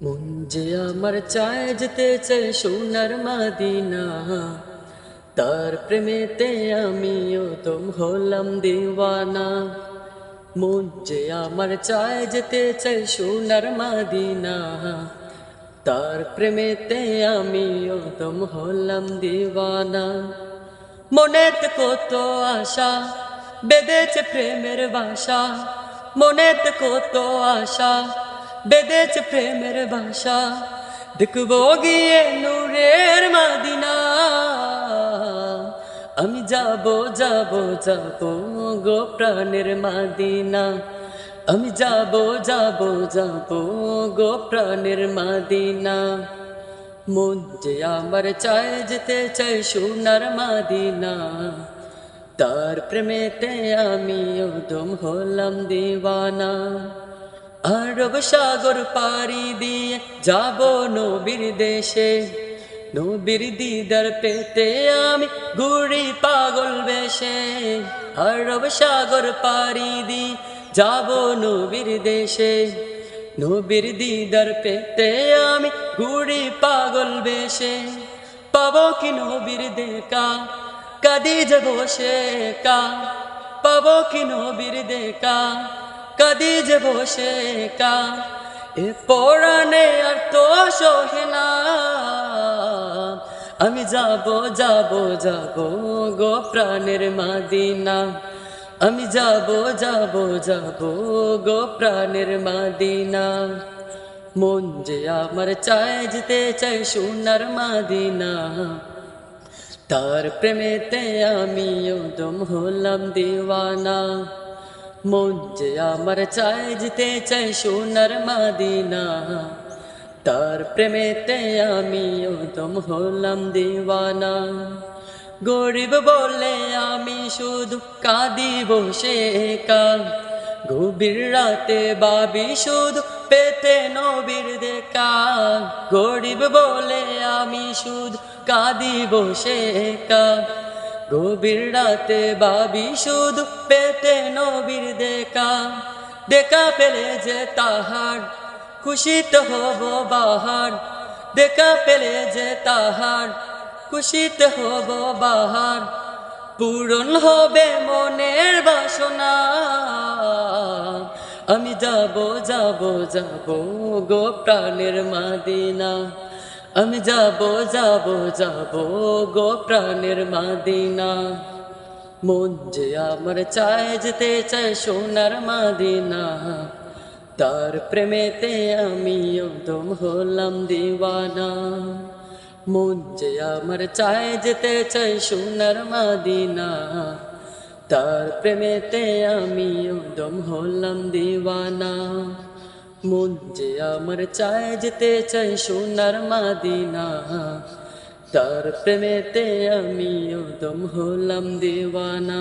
মন যে আমার চায় যেতে চাই সোনার মাদিনা, তার প্রেমেতে আমিও তুম হলাম দিওয়ানা। মন যে আমার চায় যেতে চাই সোনার মাদিনা, তার প্রেমেতে আমিও তুম হলাম দিওয়ানা। মনেতে কত আশা বেঁধেছে প্রেমের বাসা, মনেতে কত আশা বেঁধেছে প্রেমের বাসা। দেখবো গিয়ে নূরের মাদিনা, আমি যাব যাব যাব গো প্রাণের মাদিনা। আমি যাব যাব যাব গো প্রাণের মাদিনা। মন যে আমার চায় যেতে চাই সোনার মাদিনা, তার প্রেমেতে আমিও দম হলাম দিওয়ানা। আরব সাগর পাড়ি দিয়ে যাব নবীর দেশে, নবীর দিদার পেতে আমি ঘুরি পাগল বেশে। আরব সাগর পাড়ি দিয়ে যাব নবীর দেশে, নবীর দিদার পেতে আমি ঘুরি পাগল বেশে। পাবো কি নবীর দেখা কাঁদি যে বসে একা, পাবো কি নবীর দেখা কাঁদি যে বসে একা। এ পরাণে আর তো সহে না, আমি যাব যাব যাব গো প্রাণের মাদিনা। আমি যাব যাব যাব গো প্রাণের মাদিনা। মন যে আমার চায় যেতে চাই সোনার মাদিনা, তার প্রেমেতে আমিও দম হলাম দিওয়ানা। মন যে আমার চায় যেতে চাই সোনার মাদিনা, তার প্রেমেতে আমিও দম হলাম দিওয়ানা। গরিব বলে আমি শুধু কাঁদি বসে একা, গভীর রাতে ভাবি শুধু পেতে নবীর দেখা। গরিব বলে আমি শুধু কাঁদি বসে একা, গভীর রাতে ভাবি শুধু পেতে নবীর দেখা। দেখা পেলে যে তাহার খুশিতে হব বাহার, দেখা পেলে যে তাহার খুশিতে হব বাহার। পূরণ হবে মনের বাসনা, আমি যাব যাব যাব গো প্রাণের মাদিনা। আমি যাব যাব যাব গো প্রাণের মাদিনা। মন যে আমার চায় যেতে চায় সোনার মাদিনা, তার প্রেমেতে আমিও দম হলাম দিওয়ানা। মন যে আমার চায় যেতে চাই সোনার মাদিনা, তার প্রেমেতে আমিও দম হলাম দিওয়ানা। মন যে আমার চায় যেতে চাই সোনার মাদিনা, তার প্রেমেতে আমিও দম হলাম দিওয়ানা।